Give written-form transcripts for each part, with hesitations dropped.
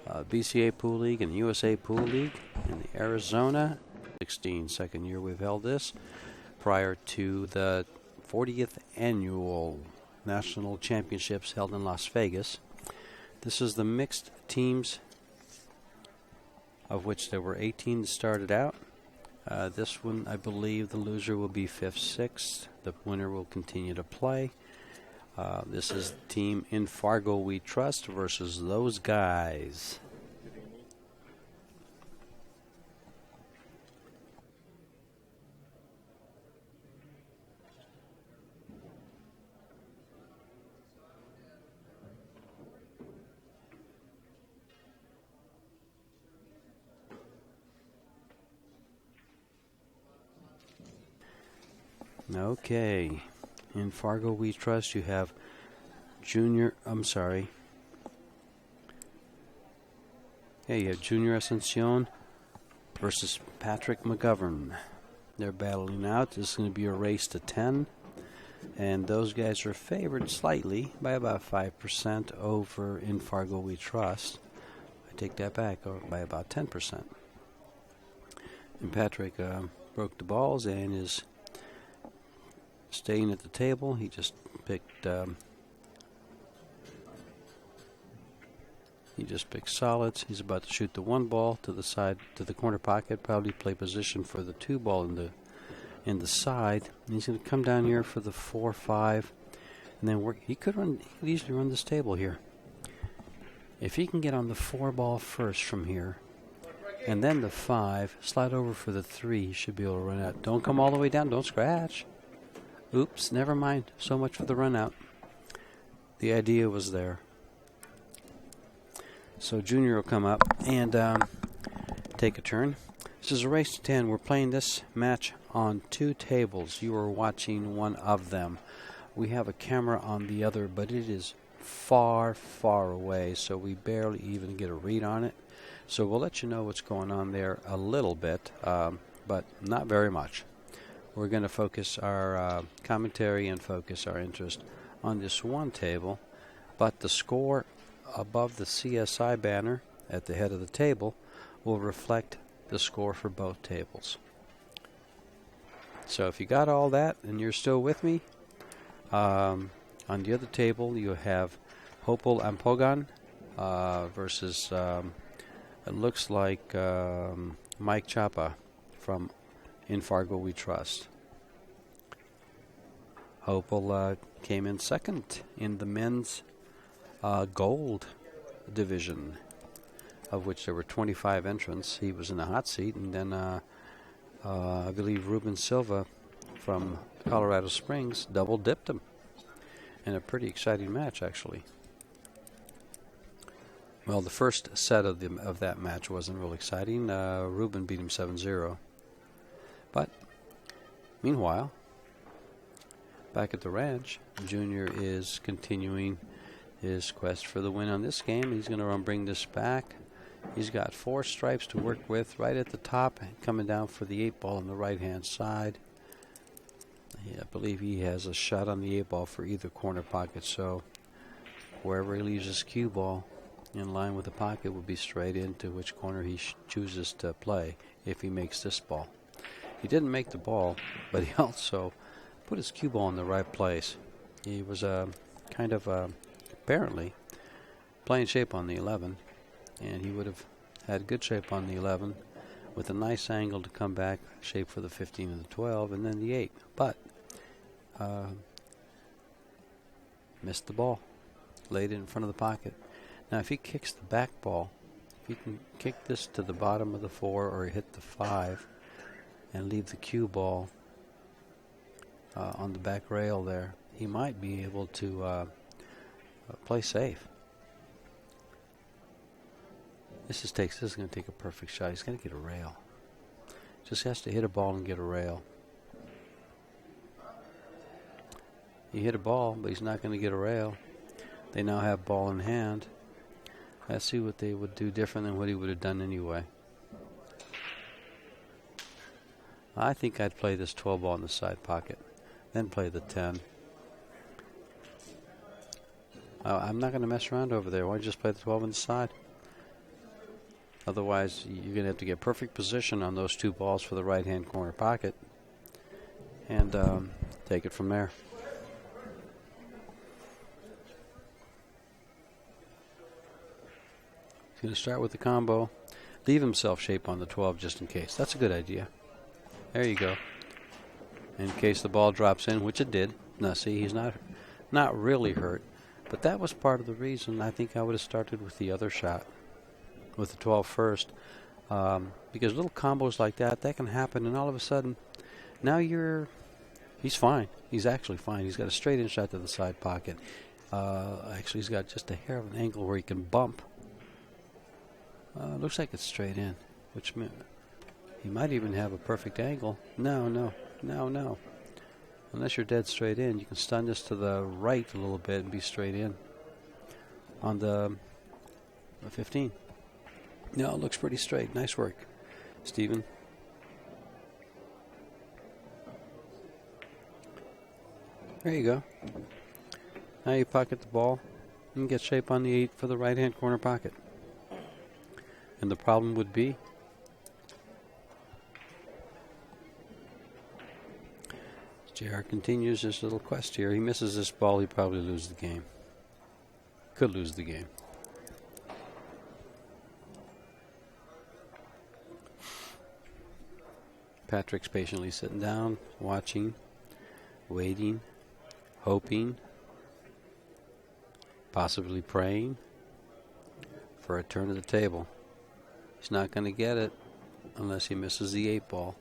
BCA Pool League and USA Pool League in the Arizona. 16, second year we've held this, prior to the 40th annual National Championships held in Las Vegas. This is the mixed teams, of which there were 18 that started out. This one, I believe the loser will be 5th, 6th. The winner will continue to play. This is the team In Fargo We Trust versus those guys. Okay, In Fargo We Trust, you have Junior Ascension versus Patrick McGovern. They're battling out. This is going to be a race to 10, and those guys are favored slightly by about 5% over In Fargo We Trust. I take that back, by about 10%. And Patrick broke the balls and is staying at the table. He just picked solids. He's about to shoot the 1 ball to the side, to the corner pocket, probably play position for the 2 ball in the side. And he's going to come down here for the 4-5 and then work. He could easily run this table here. If he can get on the 4 ball first from here and then the 5, slide over for the 3, he should be able to run out. Don't come all the way down, don't scratch. Oops, never mind. So much for the run out. The idea was there. So Junior will come up and take a turn. This is a race to 10. We're playing this match on 2 tables. You are watching one of them. We have a camera on the other, but it is far, far away, so we barely even get a read on it. So we'll let you know what's going on there a little bit, but not very much. We're going to focus our commentary and focus our interest on this one table, but the score above the CSI banner at the head of the table will reflect the score for both tables. So if you got all that and you're still with me, on the other table you have Hopel Ampogan versus, it looks like Mike Chapa from In Fargo We Trust. Hopel came in second in the men's gold division, of which there were 25 entrants. He was in the hot seat, and then I believe Ruben Silva from Colorado Springs double dipped him in a pretty exciting match, actually. Well, the first set of that match wasn't real exciting. Ruben beat him 7-0. But meanwhile, back at the ranch, Junior is continuing his quest for the win on this game. He's going to bring this back. He's got 4 stripes to work with right at the top, coming down for the 8 ball on the right-hand side. I believe he has a shot on the 8 ball for either corner pocket, so wherever he leaves his cue ball in line with the pocket will be straight into which corner he chooses to play if he makes this ball. He didn't make the ball, but he also put his cue ball in the right place. He was kind of apparently playing shape on the 11, and he would have had good shape on the 11 with a nice angle to come back, shape for the 15 and the 12, and then the 8. But missed the ball, laid it in front of the pocket. Now, if he kicks the back ball, if he can kick this to the bottom of the 4 or hit the 5 and leave the cue ball on the back rail there, he might be able to play safe. This is going to take a perfect shot. He's going to get a rail. Just has to hit a ball and get a rail. He hit a ball, but he's not going to get a rail. They now have ball in hand. Let's see what they would do different than what he would have done anyway. I think I'd play this 12 ball in the side pocket, then play the 10. I'm not going to mess around over there. Why don't you just play the 12 on the side? Otherwise, you're going to have to get perfect position on those 2 balls for the right-hand corner pocket and take it from there. He's going to start with the combo. Leave himself shape on the 12 just in case. That's a good idea. There you go. In case the ball drops in, which it did. Now, see, he's not really hurt. But that was part of the reason I think I would have started with the other shot, with the 12 first. Because little combos like that can happen, and all of a sudden, now he's fine. He's actually fine. He's got a straight in shot to the side pocket. Actually, he's got just a hair of an angle where he can bump. Looks like it's straight in, which meant he might even have a perfect angle. No. Unless you're dead straight in, you can stun this to the right a little bit and be straight in on the 15. No, it looks pretty straight. Nice work, Steven. There you go. Now you pocket the ball and get shape on the 8 for the right-hand corner pocket. And the problem would be JR continues his little quest here. He misses this ball, he probably loses the game. Could lose the game. Patrick's patiently sitting down, watching, waiting, hoping, possibly praying for a turn of the table. He's not going to get it unless he misses the 8 ball.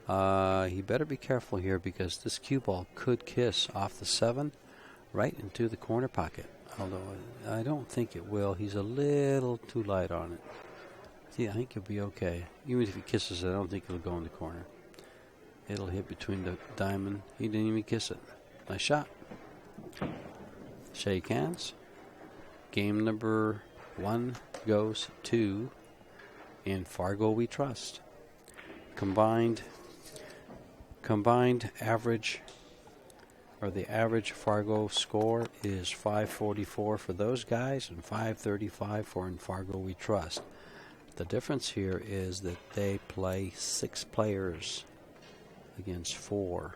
He better be careful here because this cue ball could kiss off the 7 right into the corner pocket. Although I don't think it will. He's a little too light on it. See, I think he'll be okay. Even if he kisses it, I don't think it'll go in the corner. It'll hit between the diamond. He didn't even kiss it. Nice shot. Shake hands. Game number 1 goes to in Fargo We Trust. Combined average, or the average Fargo score is 544 for those guys and 535 for in Fargo We Trust. The difference here is that they play 6 players against 4.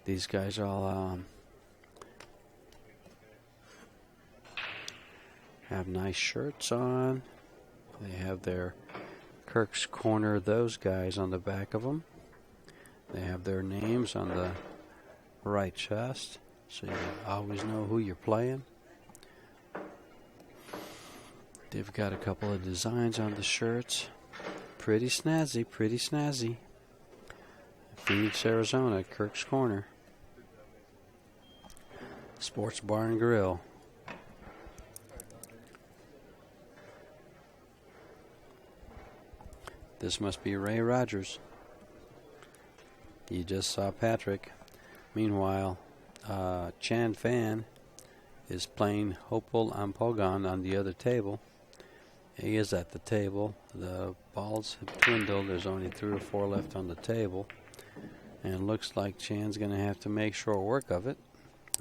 These guys all have nice shirts on. They have their Kirk's Corner, those guys on the back of them. They have their names on the right chest, so you always know who you're playing. They've got a couple of designs on the shirts. Pretty snazzy, pretty snazzy. Phoenix, Arizona, Kirk's Corner. Sports Bar and Grill. This must be Ray Rogers. You just saw Patrick. Meanwhile, Chan Fan is playing Hopeful Ampogon on the other table. He is at the table. The balls have dwindled. There's only 3 or 4 left on the table. And it looks like Chan's going to have to make short work of it.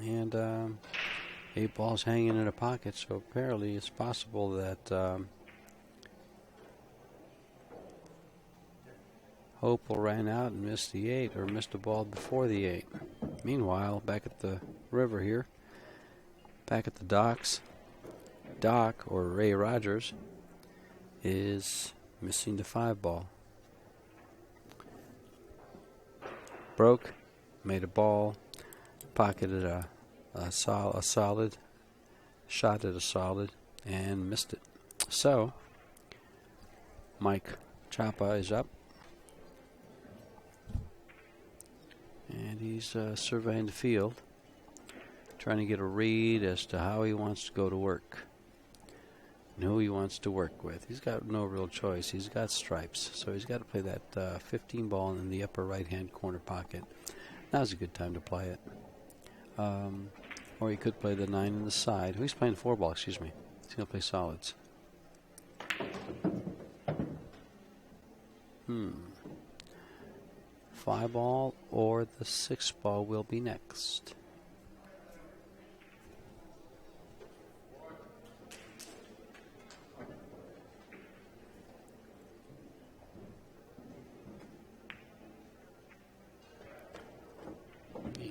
And 8 balls hanging in a pocket, so apparently it's possible that Hopeful ran out and missed the 8, or missed a ball before the 8. Meanwhile, back at the river here, back at the docks, Doc, or Ray Rogers, is missing the 5 ball. Broke, made a ball, pocketed a solid, shot at a solid, and missed it. So, Mike Chapa is up. And he's surveying the field, trying to get a read as to how he wants to go to work and who he wants to work with. He's got no real choice. He's got stripes, so he's got to play that 15 ball in the upper right-hand corner pocket. Now's a good time to play it. Or he could play the 9 in the side. He's playing 4 ball, excuse me. He's going to play solids. 5 ball or the 6 ball will be next.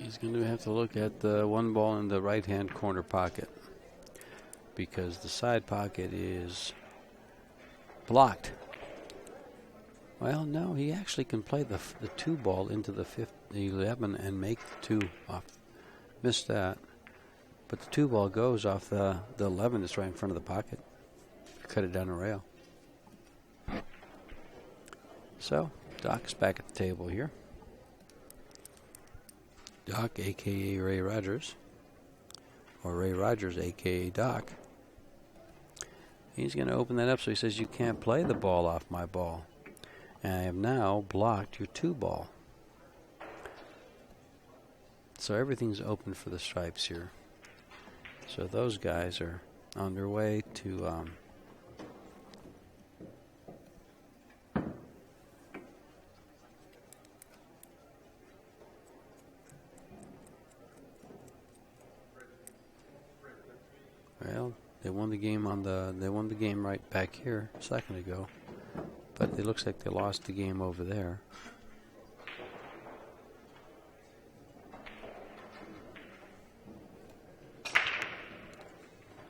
He's going to have to look at the one ball in the right-hand corner pocket because the side pocket is blocked. Well, no, he actually can play the 2 ball into the 11 and make the 2 off. Missed that. But the 2 ball goes off the 11 that's right in front of the pocket. Cut it down the rail. So, Doc's back at the table here. Doc, a.k.a. Ray Rogers. Or Ray Rogers, a.k.a. Doc. He's going to open that up, so he says, you can't play the ball off my ball. And I have now blocked your 2 ball. So everything's open for the stripes here. So those guys are on their way to well, they won the game right back here a second ago. But it looks like they lost the game over there.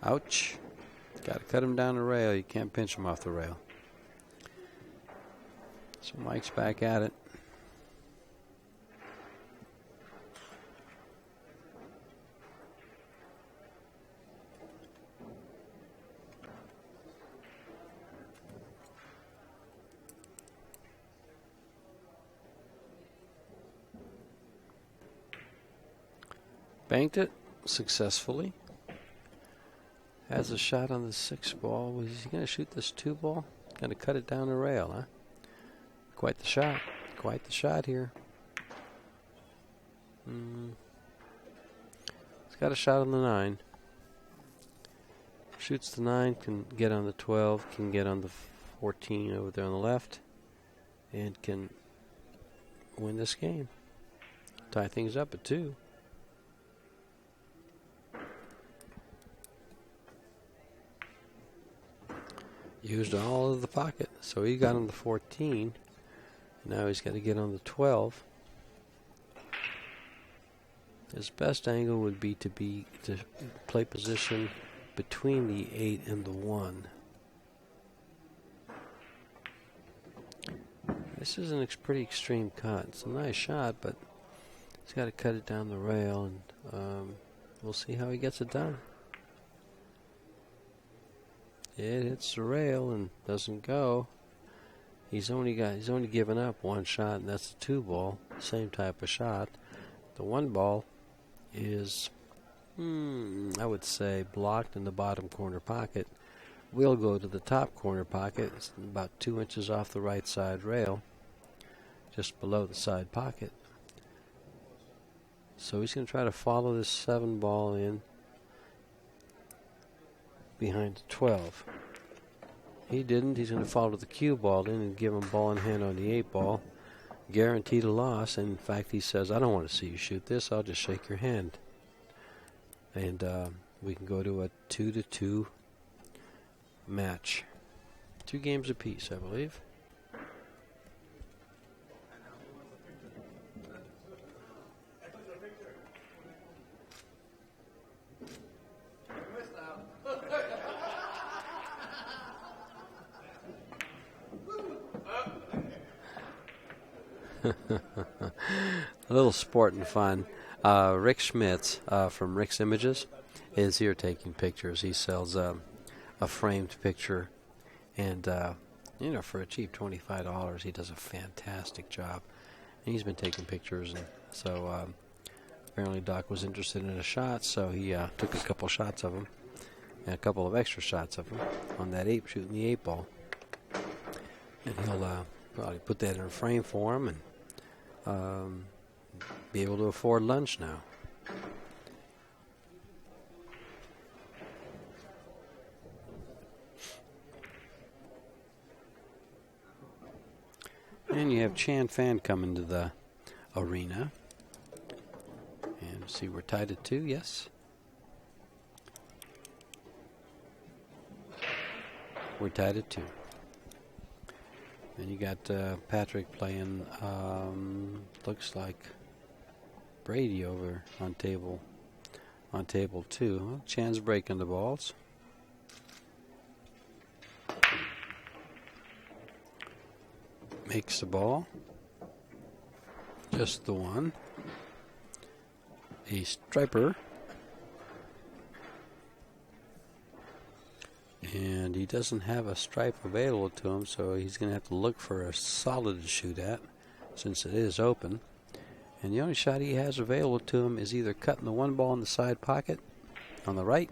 Ouch. Got to cut him down the rail. You can't pinch him off the rail. So Mike's back at it. Banked it successfully. Has a shot on the 6 ball. Was he going to shoot this 2 ball? Going to cut it down the rail, huh? Quite the shot. Quite the shot here. He's got a shot on the 9. Shoots the 9, can get on the 12, can get on the 14 over there on the left, and can win this game. Tie things up at 2. Used all of the pocket. So he got on the 14. Now he's got to get on the 12. His best angle would be to play position between the 8 and the 1. This is a pretty extreme cut. It's a nice shot, but he's got to cut it down the rail, and we'll see how he gets it done. It hits the rail and doesn't go. He's only given up 1 shot, and that's the 2 ball. Same type of shot. The 1 ball is, I would say, blocked in the bottom corner pocket. Will go to the top corner pocket. It's about 2 inches off the right side rail, just below the side pocket. So he's going to try to follow this 7 ball in behind the 12. He didn't. He's going to follow the cue ball in and give him ball in hand on the 8 ball. Guaranteed a loss. And in fact, he says, I don't want to see you shoot this. I'll just shake your hand. And we can go to a 2-2 match. 2 games apiece, I believe. A little sport and fun. Rick Schmitz from Rick's Images is here taking pictures. He sells a framed picture, and for a cheap $25, he does a fantastic job. And he's been taking pictures, and so apparently Doc was interested in a shot, so he took a couple shots of him, and a couple of extra shots of him on that 8, shooting the 8 ball. And he'll probably put that in a frame for him, and be able to afford lunch now. And you have Chan Fan coming to the arena. And see, we're tied at 2, yes? We're tied at 2. And you got Patrick playing, looks like Brady over on table 2. Well, Chan's breaking the balls. Makes the ball. Just the one. A striper. And he doesn't have a stripe available to him, so he's going to have to look for a solid to shoot at, since it is open. And the only shot he has available to him is either cutting the one ball in the side pocket on the right,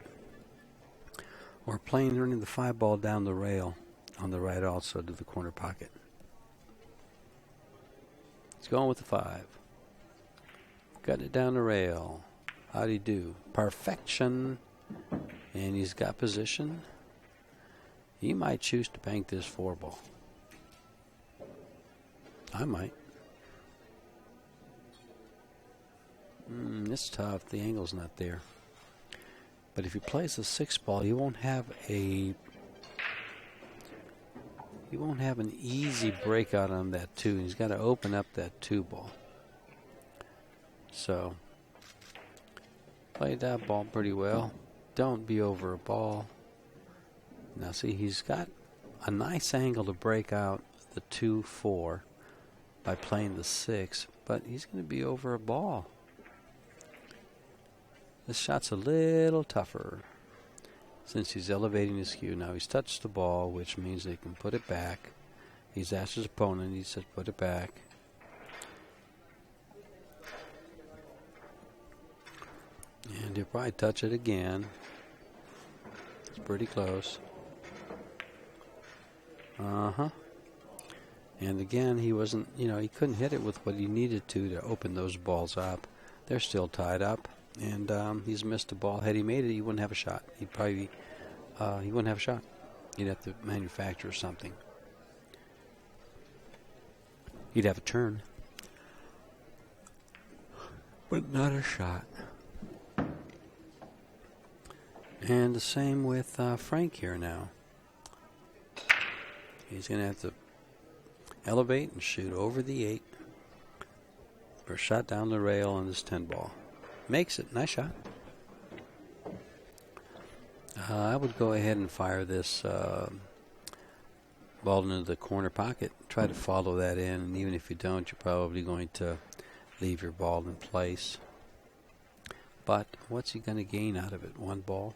or running the 5 ball down the rail on the right also to the corner pocket. He's going with the 5. Cutting it down the rail. How'd he do? Perfection. And he's got position. He might choose to bank this 4 ball. I might. It's tough. The angle's not there. But if he plays the 6 ball, he won't have an easy breakout on that 2. He's got to open up that 2 ball. So, played that ball pretty well. Don't be over a ball. Now see, he's got a nice angle to break out the 2-4 by playing the 6, but he's going to be over a ball. This shot's a little tougher since he's elevating his cue. Now he's touched the ball, which means they can put it back. He's asked his opponent, he said put it back. And he'll probably touch it again. It's pretty close. And again, he wasn't, he couldn't hit it with what he needed to open those balls up. They're still tied up, and he's missed a ball. Had he made it, he wouldn't have a shot. He wouldn't have a shot. He'd have to manufacture something. He'd have a turn, but not a shot. And the same with Frank here now. He's going to have to elevate and shoot over the 8 for a shot down the rail on this 10 ball. Makes it. Nice shot. I would go ahead and fire this ball into the corner pocket. Try to follow that in, and even if you don't, you're probably going to leave your ball in place. But what's he going to gain out of it? 1 ball.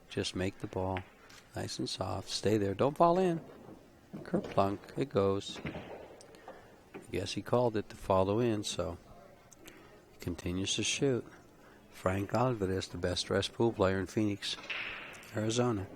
Just make the ball nice and soft. Stay there. Don't fall in. Kerplunk. It goes. I guess he called it to follow in, so he continues to shoot. Frank Alvarez, the best dressed pool player in Phoenix, Arizona.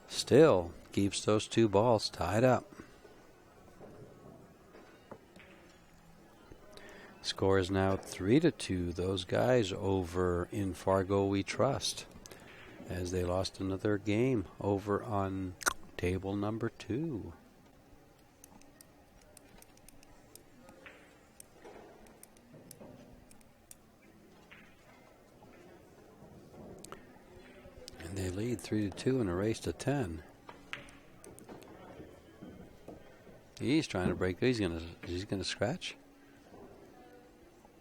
Still keeps those 2 balls tied up. Score is now 3-2. Those guys over in Fargo we trust, as they lost another game over on table number 2. And they lead 3-2 in a race to 10. He's trying to break. He's gonna scratch.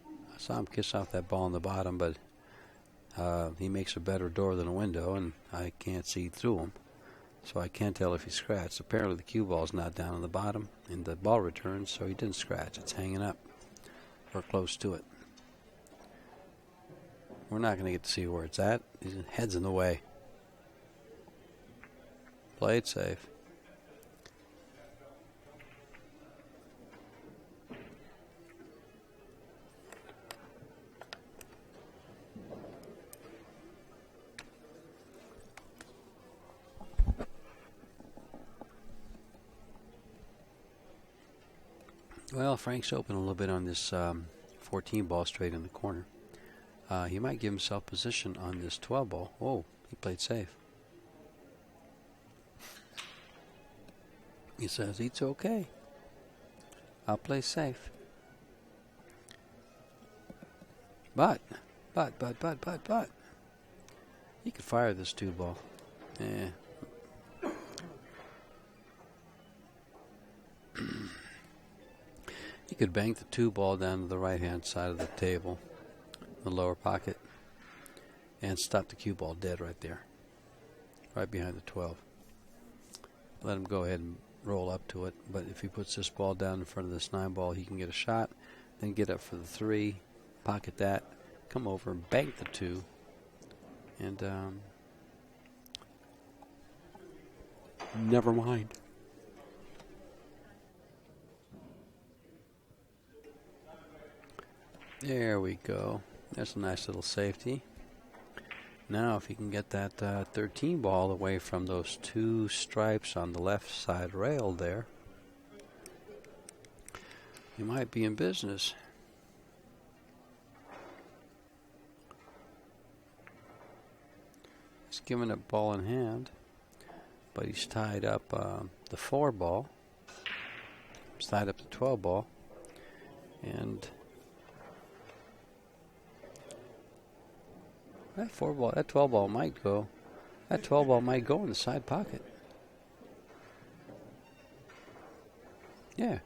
I saw him kiss off that ball on the bottom, but he makes a better door than a window, and I can't see through him, so I can't tell if he scratched. Apparently the cue ball's not down on the bottom, and the ball returns, so he didn't scratch. It's hanging up or close to it. We're not going to get to see where it's at. His head's in the way. Play it safe. Well, Frank's open a little bit on this 14 ball straight in the corner. He might give himself position on this 12 ball. Whoa, he played safe. He says, it's okay. I'll play safe. But But. You could fire this 2-ball. Yeah. You could bank the 2-ball down to the right-hand side of the table, the lower pocket, and stop the cue ball dead right there, right behind the 12. Let him go ahead and roll up to it. But if he puts this ball down in front of this 9-ball, he can get a shot, then get up for the 3, pocket that, come over and bank the 2, and never mind. There we go. That's a nice little safety. Now if he can get that 13 ball away from those 2 stripes on the left side rail there, he might be in business. He's giving it ball in hand, but he's tied up the 4 ball. He's tied up the 12 ball, and that 4 ball, that 12 ball might go. That 12 ball might go in the side pocket. Yeah.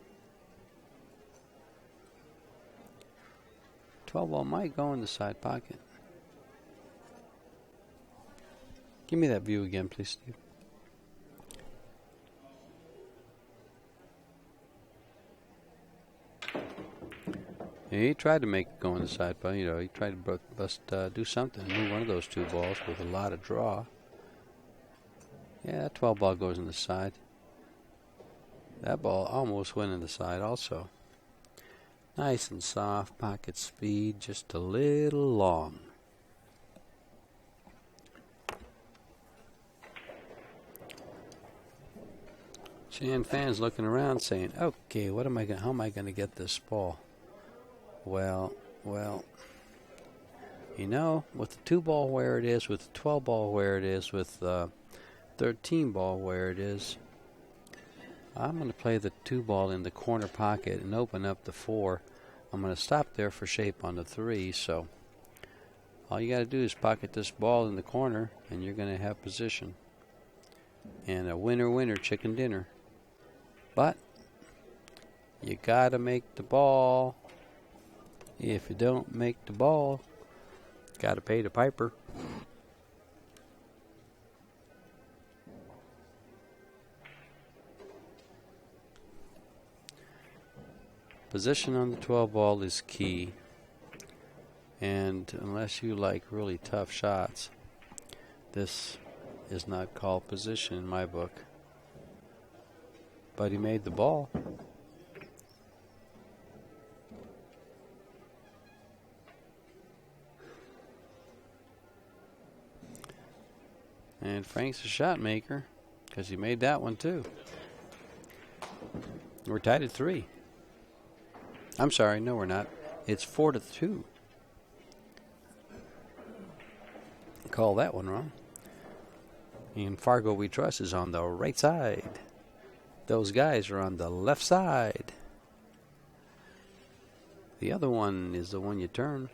12 ball might go in the side pocket. Give me that view again, please, Steve. He tried to make it go in the side, but he tried to do something, move one of those 2 balls with a lot of draw. Yeah, that 12 ball goes in the side. That ball almost went in the side also. Nice and soft, pocket speed, just a little long. Chan fans looking around saying, okay, how am I going to get this ball? Well, with the 2 ball where it is, with the 12 ball where it is, with the 13 ball where it is, I'm going to play the 2 ball in the corner pocket and open up the 4. I'm going to stop there for shape on the 3, so all you got to do is pocket this ball in the corner and you're going to have position. And a winner, chicken dinner. But you got to make the ball. If you don't make the ball, got to pay the piper. Position on the 12 ball is key. And unless you like really tough shots, this is not called position in my book. But he made the ball. And Frank's a shot maker because he made that one too. We're tied at 3. I'm sorry, no we're not. It's 4-2. Call that one wrong. And Fargo We Trust is on the right side. Those guys are on the left side. The other one is the one you turn.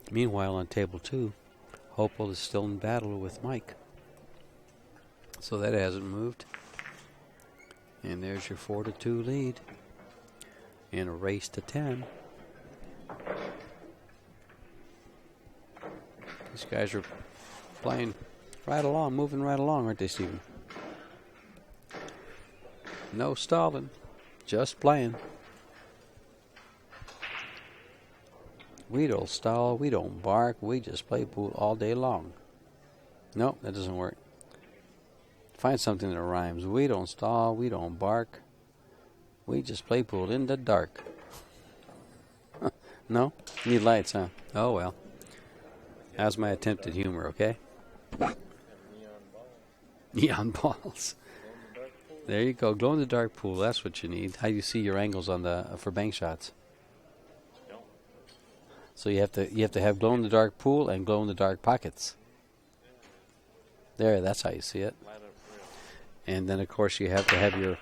Meanwhile, on table 2, Hopewell is still in battle with Mike. So that hasn't moved. And there's your 4-2 lead in a race to 10. These guys are playing right along, moving right along, aren't they, Stephen? No stalling, just playing. We don't stall, we don't bark, we just play pool all day long. Nope, that doesn't work. Find something that rhymes. We don't stall, we don't bark, we just play pool in the dark. No? Need lights, huh? Oh well. How's my attempt at humor, okay? Neon balls. There you go. Glow in the dark pool. That's what you need. How do you see your angles on the for bank shots? So you have to have glow in the dark pool and glow in the dark pockets. There, that's how you see it. And then, of course, you have to have your...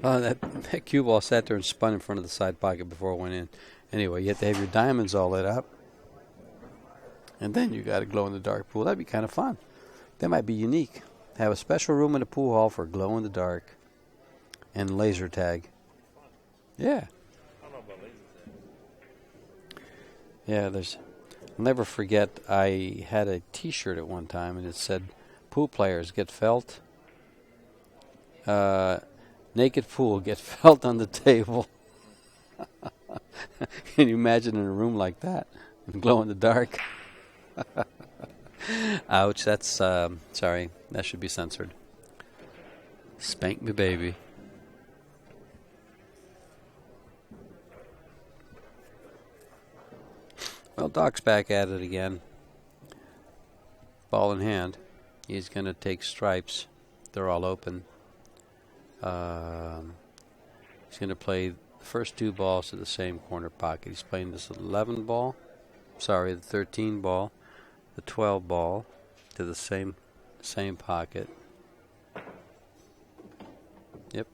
that cue ball sat there and spun in front of the side pocket before it went in. Anyway, you have to have your diamonds all lit up. And then you got a glow-in-the-dark pool. That'd be kind of fun. That might be unique. Have a special room in the pool hall for glow-in-the-dark and laser tag. Yeah. I don't know about laser tag. Yeah, I'll never forget, I had a T-shirt at one time, and it said, "Pool players get felt. Naked pool, get felt on the table." Can you imagine in a room like that, glow in the dark? Ouch, that's, sorry, that should be censored. Spank me, baby. Well, Doc's back at it again. Ball in hand. He's going to take stripes. They're all open. He's going to play the first two balls to the same corner pocket. He's playing this 11 ball. Sorry, the 13 ball. The 12 ball to the same pocket. Yep.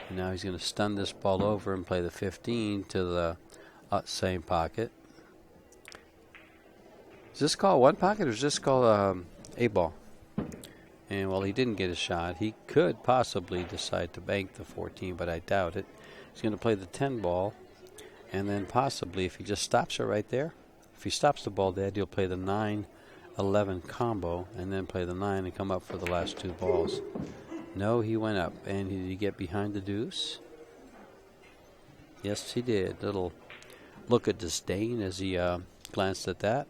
And now he's going to stun this ball over and play the 15 to the same pocket. Is this called one pocket or is this called a ball? And while he didn't get a shot, he could possibly decide to bank the 14, but I doubt it. He's going to play the 10 ball, and then possibly, if he just stops it right there, if he stops the ball dead, he'll play the 9-11 combo, and then play the 9 and come up for the last two balls. No, he went up. And did he get behind the deuce? Yes, he did. Little look of disdain as he glanced at that.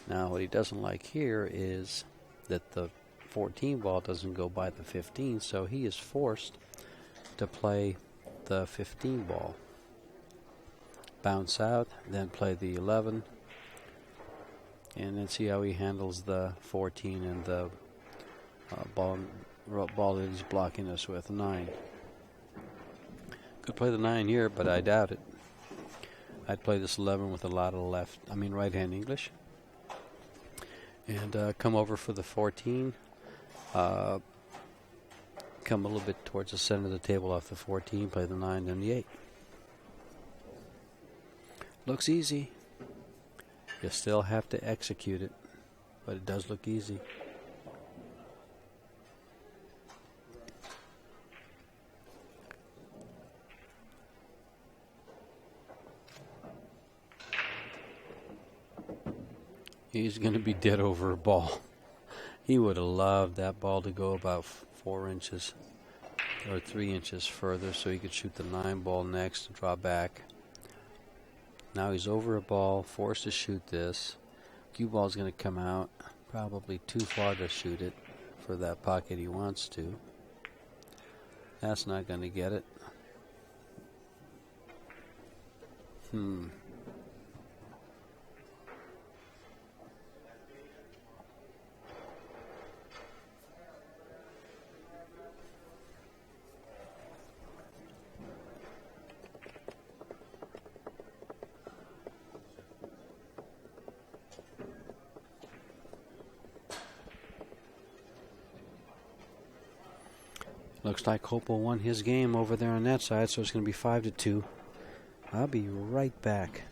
Now, what he doesn't like here is that the 14 ball doesn't go by the 15, so he is forced to play the 15 ball. Bounce out, then play the 11, and then see how he handles the 14 and the ball that he's blocking us with, 9. Could play the 9 here, but I doubt it. I'd play this 11 with a lot of right-hand English. And come over for the 14. Come a little bit towards the center of the table off the 14. Play the 9 and the 8. Looks easy. You still have to execute it, but it does look easy. He's going to be dead over a ball. He would have loved that ball to go about 4 inches or 3 inches further so he could shoot the 9 ball next and draw back. Now he's over a ball, forced to shoot this. Cue ball's going to come out, probably too far to shoot it for that pocket he wants to. That's not going to get it. Looks like Hopel won his game over there on that side, so it's going to be 5-2. I'll be right back.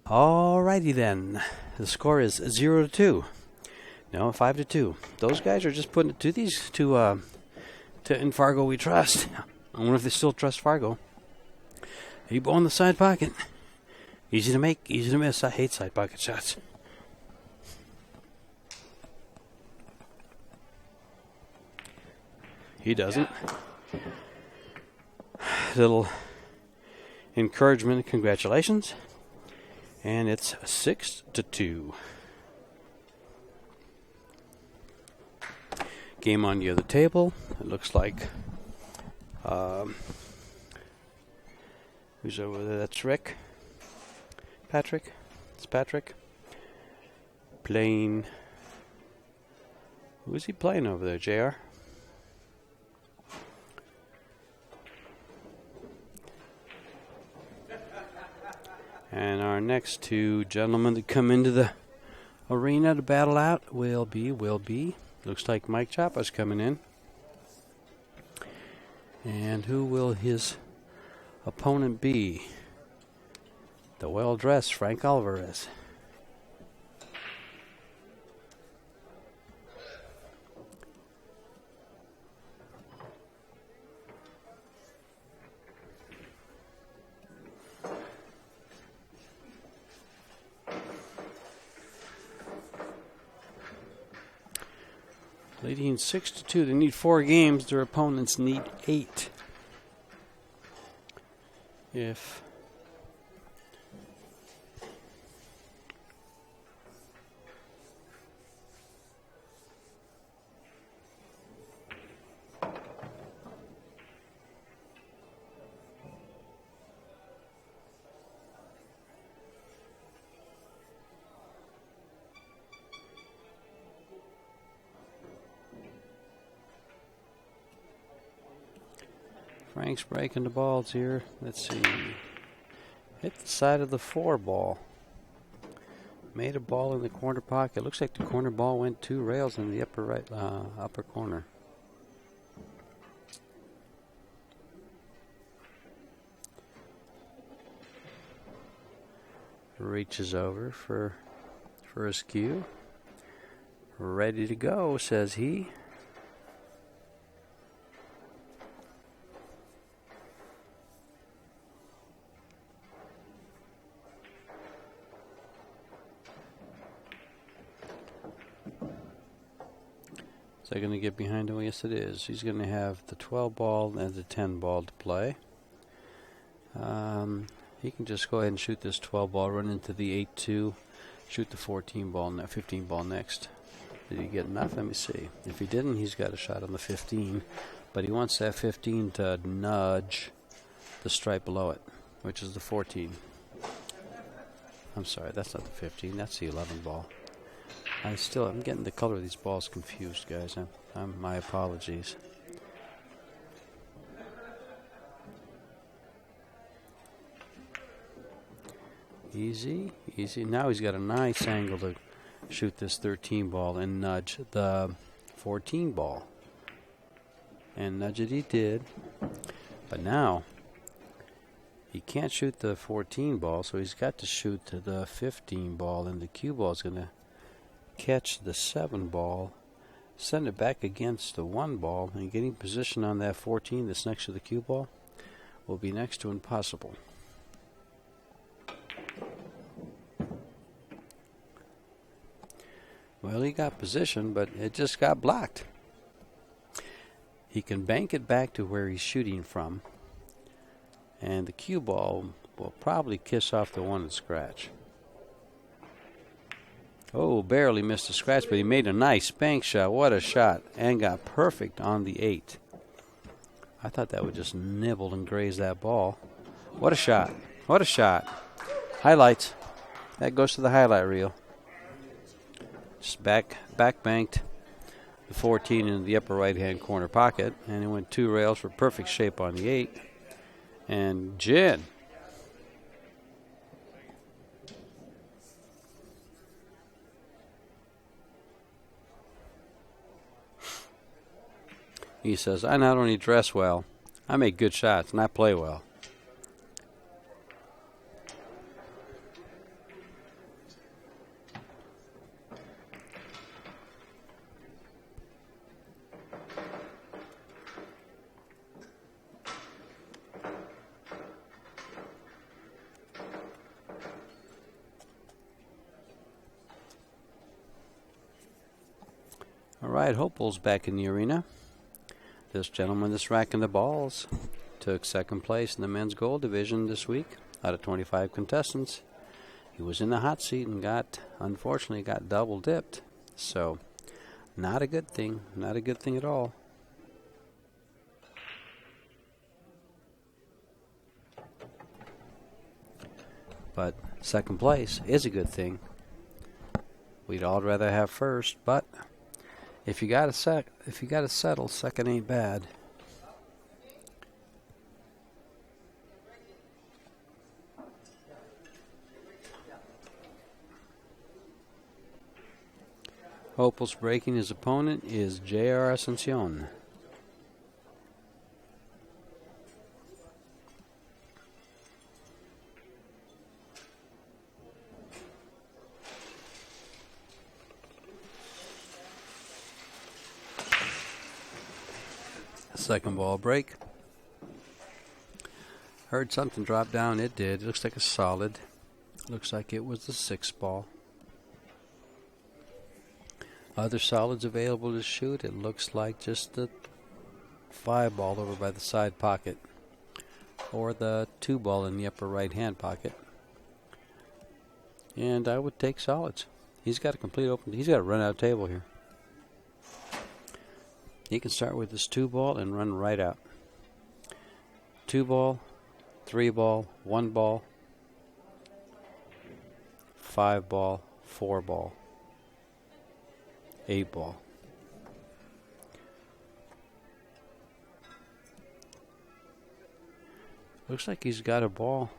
Alrighty then. The score is 0-2. No, 5-2. Those guys are just putting it to these two. In Fargo we trust. I wonder if they still trust Fargo. 8-ball in the side pocket. Easy to make, easy to miss. I hate side pocket shots. He doesn't. Little encouragement and congratulations. And it's 6-2. Game on the other table. It looks like who's over there? That's Rick. Patrick. It's Patrick. Playing. Who is he playing over there, JR? And our next two gentlemen that come into the arena to battle out will be. Looks like Mike Chappa's coming in. And who will his opponent be? The well-dressed Frank Alvarez. Leading 6-2. They need 4 games. Their opponents need 8. If Frank's breaking the balls here. Let's see. Hit the side of the 4 ball. Made a ball in the corner pocket. Looks like the corner ball went 2 rails in the upper right, upper corner. Reaches over for his cue. Ready to go, says he. Is that going to get behind him? Yes, it is. He's going to have the 12 ball and the 10 ball to play. He can just go ahead and shoot this 12 ball, run into the 8-2, shoot the 14 ball, 15 ball next. Did he get enough? Let me see. If he didn't, he's got a shot on the 15. But he wants that 15 to nudge the stripe below it, which is the 14. I'm sorry, that's not the 15. That's the 11 ball. I'm getting the color of these balls confused, guys. My apologies. Easy. Now he's got a nice angle to shoot this 13 ball and nudge the 14 ball. And nudge it he did. But now he can't shoot the 14 ball, so he's got to shoot the 15 ball, and the cue ball is going to catch the 7 ball, send it back against the 1 ball, and getting position on that 14 that's next to the cue ball will be next to impossible. Well, he got position, but it just got blocked. He can bank it back to where he's shooting from, and the cue ball will probably kiss off the 1 and scratch. Oh, barely missed a scratch, but he made a nice bank shot. What a shot. And got perfect on the 8. I thought that would just nibble and graze that ball. What a shot. What a shot. Highlights. That goes to the highlight reel. Just back banked the 14 in the upper right-hand corner pocket, and it went 2 rails for perfect shape on the 8. And Jen. He says, I not only dress well, I make good shots, and I play well. right, Hopel's back in the arena. This gentleman that's racking the balls took second place in the men's gold division this week out of 25 contestants. He was in the hot seat and unfortunately got double dipped. So, not a good thing. Not a good thing at all. But second place is a good thing. We'd all rather have first, but if you got to settle, second ain't bad. Hopel's breaking. His opponent is J.R. Ascension. Second ball break. Heard something drop down. It did. It looks like a solid. Looks like it was the 6th ball. Other solids available to shoot. It looks like just the 5 ball over by the side pocket, or the 2 ball in the upper right hand pocket. And I would take solids. He's got a complete open. He's got a run out table here. He can start with this 2 ball and run right out. 2 ball, 3 ball, 1 ball, 5 ball, 4 ball, 8 ball. Looks like he's got a ball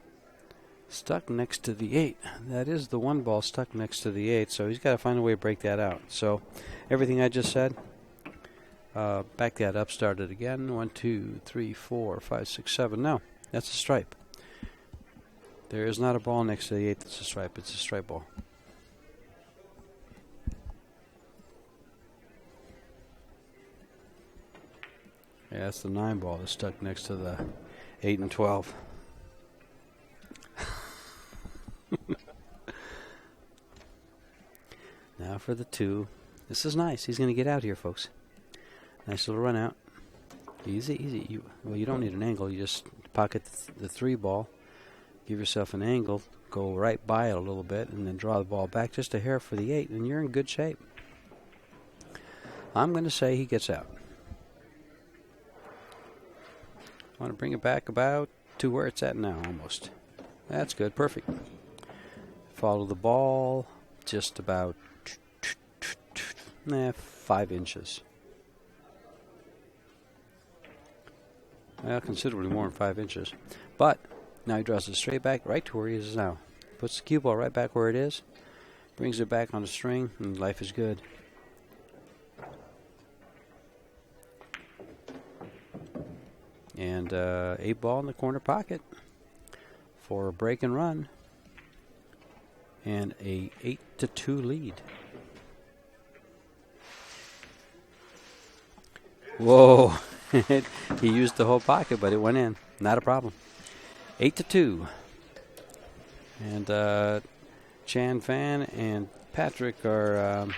stuck next to the 8. That is the 1 ball stuck next to the 8, so he's got to find a way to break that out. So everything I just said, back that up, start it again. 1, 2, 3, 4, 5, 6, 7. No, that's a stripe. There is not a ball next to the 8 that's a stripe. It's a stripe ball. Yeah, that's the 9 ball that's stuck next to the 8 and 12. Now for the 2. This is nice. He's going to get out here, folks. Nice little run out. Easy, easy. You don't need an angle. You just pocket the 3 ball. Give yourself an angle. Go right by it a little bit, and then draw the ball back just a hair for the 8, and you're in good shape. I'm going to say he gets out. I want to bring it back about to where it's at now, almost. That's good. Perfect. Follow the ball just about 5 inches. Well, considerably more than 5 inches. But now he draws it straight back right to where he is now. Puts the cue ball right back where it is. Brings it back on the string, and life is good. And 8 ball in the corner pocket for a break and run. And a 8-2 lead. Whoa. He used the whole pocket, but it went in. Not a problem. 8-2. And Chan Fan and Patrick are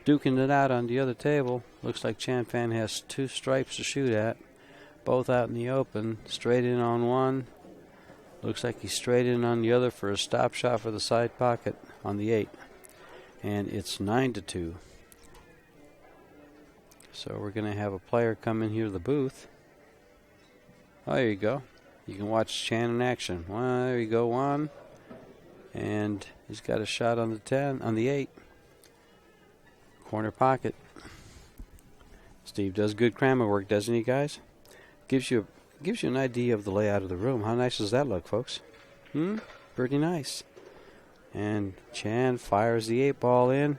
duking it out on the other table. Looks like Chan Fan has 2 stripes to shoot at. Both out in the open. Straight in on one. Looks like he's straight in on the other for a stop shot for the side pocket on the 8. And it's 9-2. So we're going to have a player come in here to the booth. Oh, there you go. You can watch Chan in action. There you go, 1. And he's got a shot on the 10, on the 8. Corner pocket. Steve does good camera work, doesn't he, guys? Gives you an idea of the layout of the room. How nice does that look, folks? Pretty nice. And Chan fires the 8 ball in.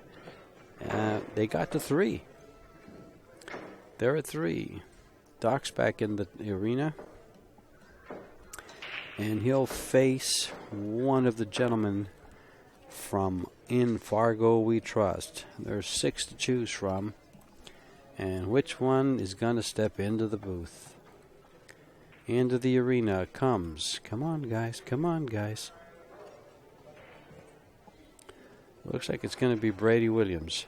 They got to 3. They're at 3. Doc's back in the arena. And he'll face one of the gentlemen from In Fargo We Trust. There's 6 to choose from. And which one is going to step into the booth? Into the arena comes. Come on, guys. Come on, guys. Looks like it's going to be Brady Williams.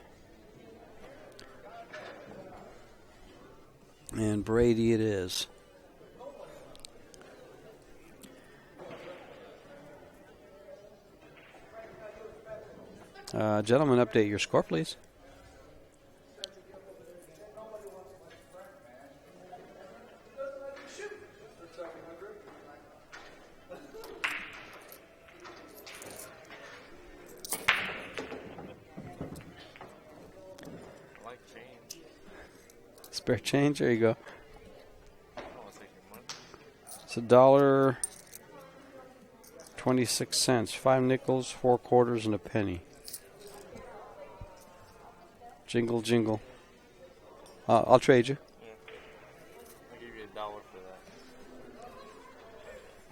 And Brady it is. Gentlemen, update your score, please. Spare change, there you go. It's $1.26, 5 nickels, 4 quarters, and a penny. Jingle, jingle. I'll trade you. Yeah. I'll give you $1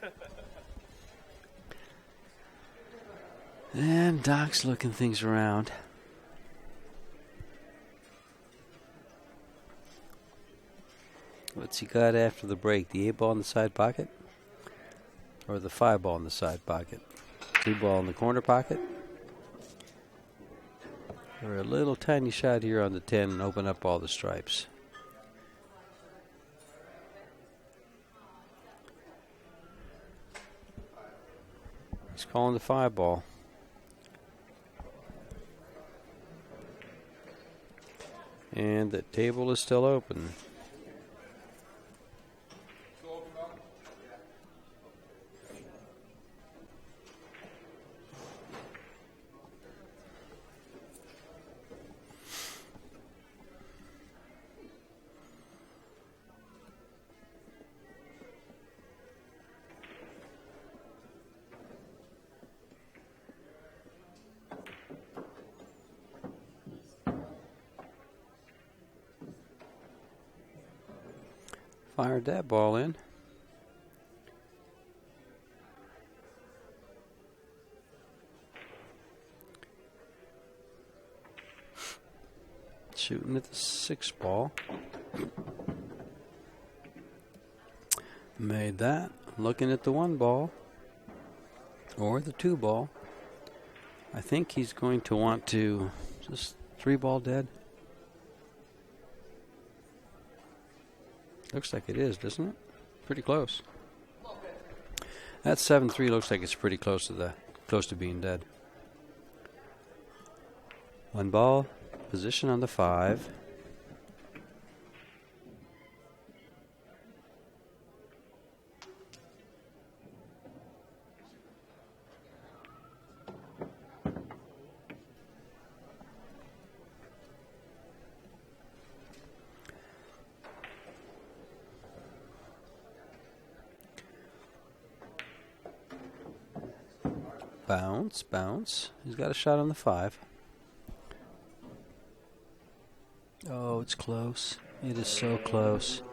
for that. And Doc's looking things around. What's he got after the break? The 8 ball in the side pocket? Or the 5 ball in the side pocket? 2 ball in the corner pocket? Or a little tiny shot here on the 10 and open up all the stripes? He's calling the 5 ball. And the table is still open. Fired that ball in. Shooting at the 6 ball. Made that. Looking at the 1 ball. Or the 2 ball. I think he's going to want to... Is this 3 ball dead? Looks like it is, doesn't it? Pretty close. That 7-3 looks like it's pretty close to being dead. 1 ball, position on the 5. Bounce, bounce. He's got a shot on the 5. Oh, it's close. It is so close.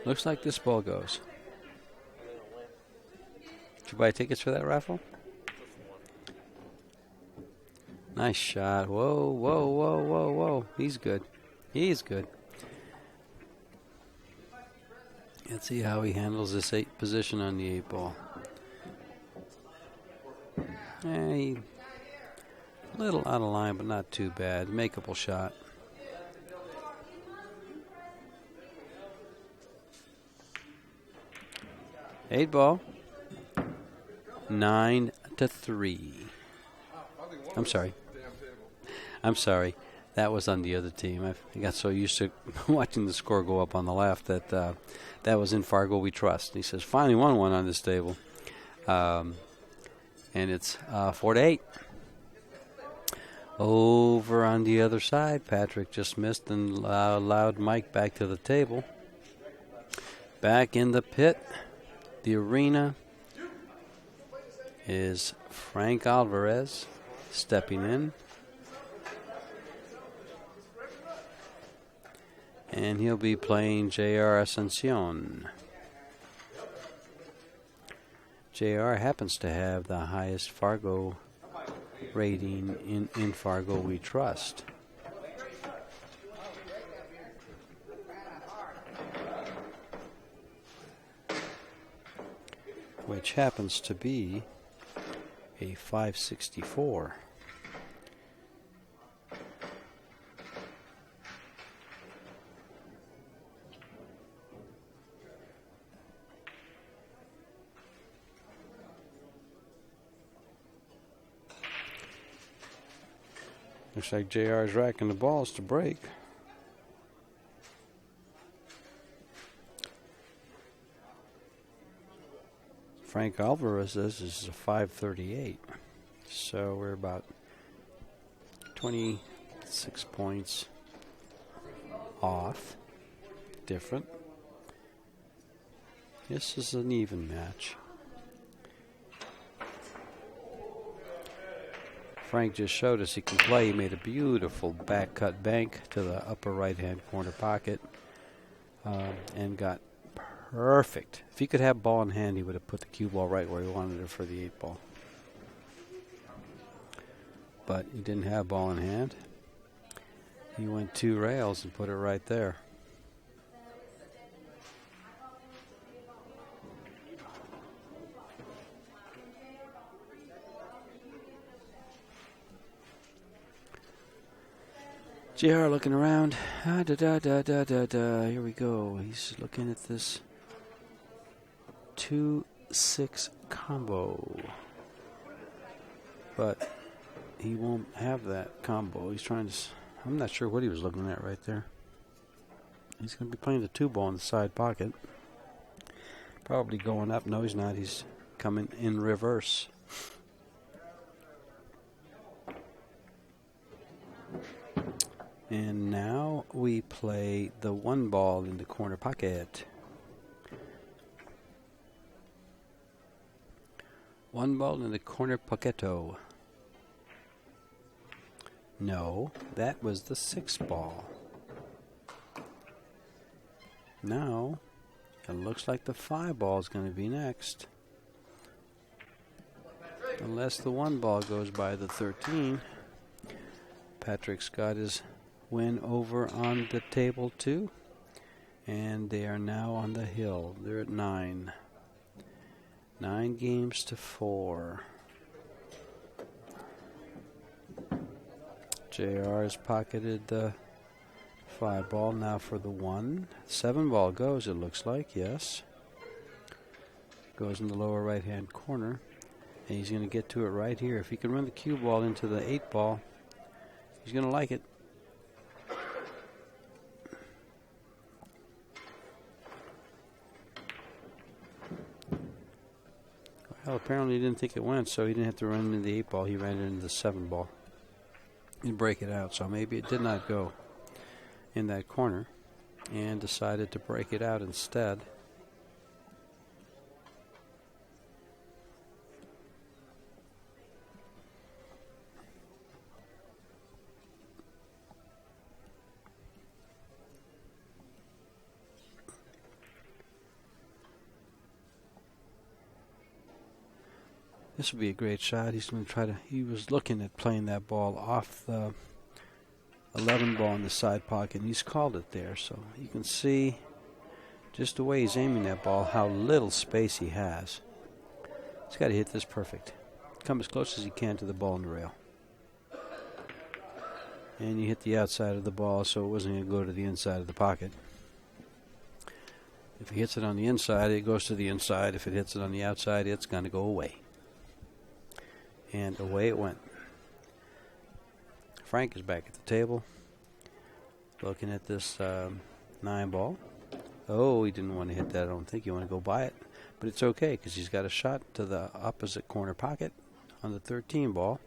Looks like this ball goes. Did you buy tickets for that raffle? Nice shot. Whoa, whoa, whoa, whoa, whoa. He's good. He's good. Let's see how he handles this 8 position on the 8 ball. A little out of line, but not too bad. Makeable shot. Eight ball. 9-3. I'm sorry. That was on the other team. I got so used to watching the score go up on the left that that was in Fargo We Trust. He says, finally won one on this table. And it's 4-8. Over on the other side, Patrick just missed and allowed Mike back to the table. Back in the pit, the arena, is Frank Alvarez stepping in. And he'll be playing J.R. Ascension. J.R. happens to have the highest Fargo rating in Fargo We Trust. which happens to be a 564. Looks like JR is racking the balls to break. Frank Alvarez says this is a 538. So we're about 26 points off. Different. This is an even match. Frank just showed us he can play. He made a beautiful back cut bank to the upper right-hand corner pocket and got perfect. If he could have ball in hand, he would have put the cue ball right where he wanted it for the 8 ball. But he didn't have ball in hand. He went 2 rails and put it right there. JR looking around. Here we go. He's looking at this 2-6 combo. But he won't have that combo. He's trying to... I'm not sure what he was looking at right there. He's going to be playing the 2 ball in the side pocket. Probably going up. No, he's not. He's coming in reverse. And now we play the 1 ball in the corner pocket. 1 ball in the corner pocketto. No, that was the 6 ball. Now, it looks like the 5 ball is going to be next. Unless the 1 ball goes by the 13. Patrick's got his win over on the table too, and they are now on the hill. They're at 9. 9 games to 4. JR has pocketed the 5 ball. Now for the 1. 7 ball goes, it looks like, yes. Goes in the lower right hand corner, and he's going to get to it right here. If he can run the cue ball into the 8 ball, he's going to like it. Well, apparently he didn't think it went, so he didn't have to run into the 8 ball. He ran it into the 7 ball and break it out. So maybe it did not go in that corner and decided to break it out instead. This would be a great shot. He's going to try to... He was looking at playing that ball off the 11 ball in the side pocket, and he's called it there. So you can see just the way he's aiming that ball, how little space he has. He's got to hit this perfect. Come as close as he can to the ball in the rail. And you hit the outside of the ball, so it wasn't going to go to the inside of the pocket. If he hits it on the inside, it goes to the inside. If it hits it on the outside, it's going to go away. And away it went. Frank is back at the table, looking at this 9 ball. Oh, he didn't want to hit that. I don't think he wanted to go by it. But it's okay, because he's got a shot to the opposite corner pocket on the 13 ball.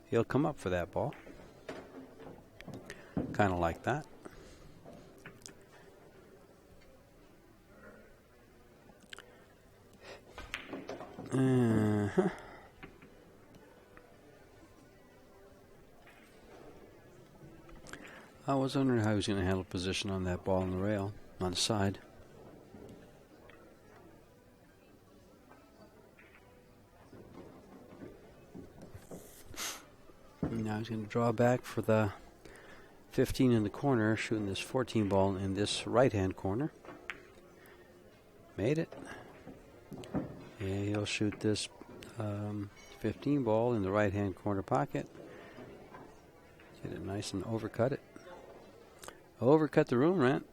He'll come up for that ball. Kind of like that. I was wondering how he was going to handle position on that ball on the rail, on the side. And now he's going to draw back for the 15 in the corner, shooting this 14 ball in this right-hand corner. Made it. And he'll shoot this 15 ball in the right-hand corner pocket. Get it nice and overcut it. Overcut the room rent.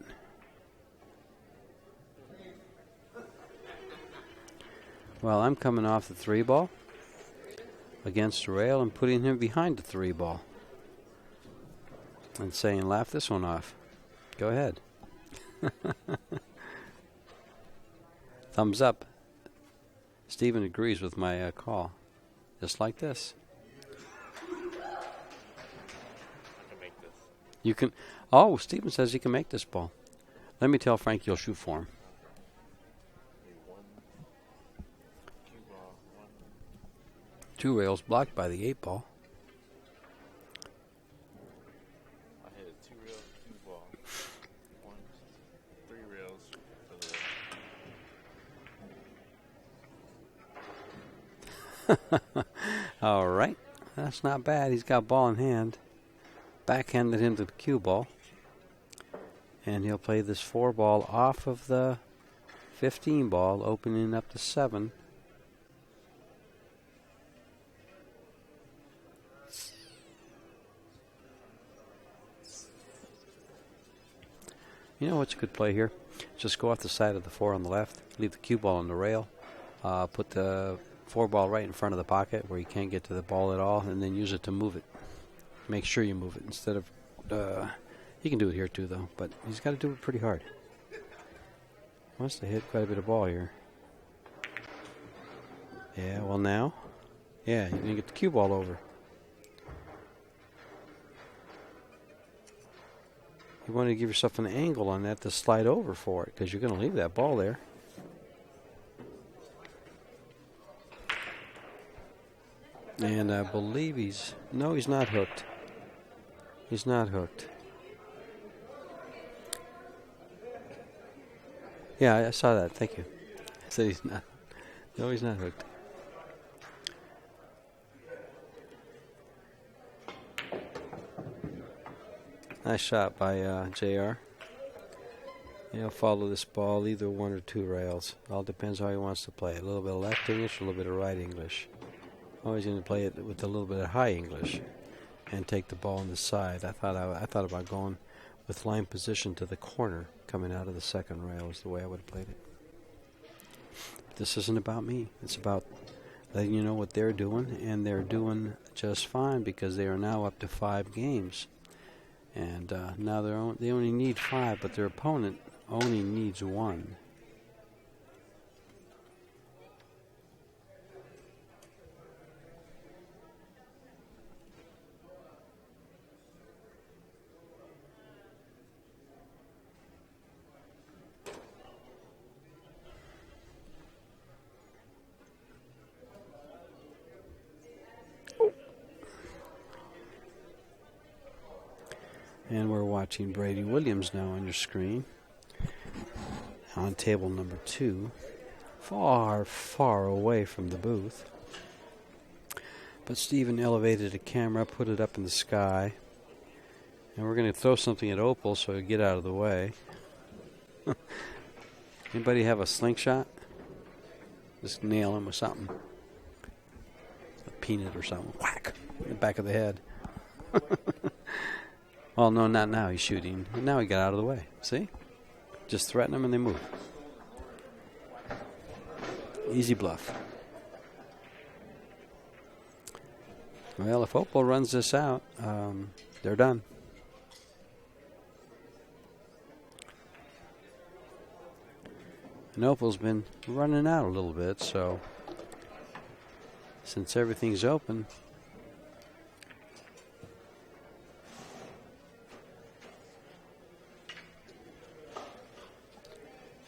Well, I'm coming off the 3 ball against the rail and putting him behind the 3 ball. And saying, laugh this one off. Go ahead. Thumbs up. Stephen agrees with my call. Just like this. I can make this. You can. Oh, Stephen says he can make this ball. Let me tell Frank you'll shoot for him. One cue ball, one. 2 rails blocked by the 8 ball. I hit a 2 rail cue ball. 1, 3 rails for the. All right. That's not bad. He's got ball in hand. Backhanded him to the cue ball. And he'll play this 4 ball off of the 15 ball, opening up to 7. You know what's a good play here? Just go off the side of the 4 on the left, leave the cue ball on the rail, put the 4 ball right in front of the pocket where you can't get to the ball at all, and then use it to move it. Make sure you move it instead of... he can do it here too, though, but he's got to do it pretty hard. He wants to hit quite a bit of ball here. Yeah, well now... Yeah, you're going to get the cue ball over. You want to give yourself an angle on that to slide over for it, because you're going to leave that ball there. And I believe he's... No, he's not hooked. He's not hooked. Yeah, I saw that. Thank you. I said he's not. No, he's not hooked. Nice shot by JR. He'll follow this ball either 1 or 2 rails. All depends how he wants to play it. A little bit of left English, a little bit of right English. Always going to play it with a little bit of high English and take the ball on the side. I thought about going with line position to the corner coming out of the 2nd rail is the way I would have played it. But this isn't about me. It's about letting you know what they're doing, and they're doing just fine because they are now up to 5 games. And now they only need 5, but their opponent only needs 1. And we're watching Brady Williams now on your screen on table number 2, far, far away from the booth. But Stephen elevated a camera, put it up in the sky, and we're going to throw something at Opal so he'll get out of the way. Anybody have a slingshot? Just nail him with something. A peanut or something. Whack! In the back of the head. Well, no, not now. He's shooting. Now he got out of the way. See? Just threaten them and they move. Easy bluff. Well, if Opal runs this out, they're done. And Opal's been running out a little bit, so since everything's open,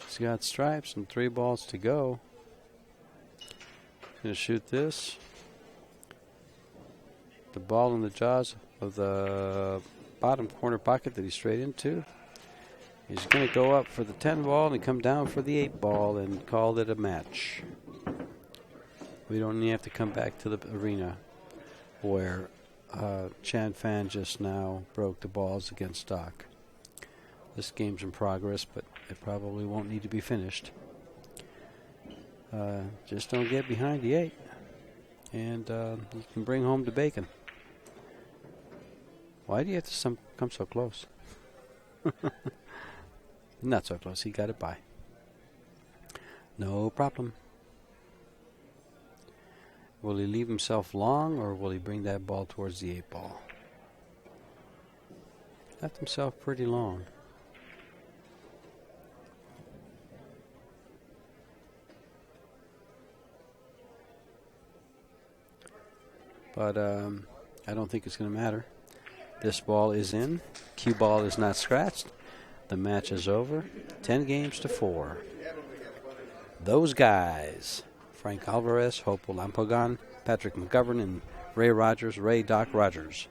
he's got stripes and 3 balls to go. Gonna shoot this. The ball in the jaws of the bottom corner pocket that he's straight into. He's going to go up for the 10 ball and come down for the 8 ball and call it a match. We don't even have to come back to the arena where Chan Fan just now broke the balls against Doc. This game's in progress, but it probably won't need to be finished. Just don't get behind the 8. And you can bring home the bacon. Why do you have to come so close? Not so close. He got it by. No problem. Will he leave himself long, or will he bring that ball towards the 8 ball? Left himself pretty long. But I don't think it's going to matter. This ball is in. Cue ball is not scratched. The match is over. 10 games to 4. Those guys, Frank Alvarez, Hope Lampogan, Patrick McGovern, and Ray Doc Rogers.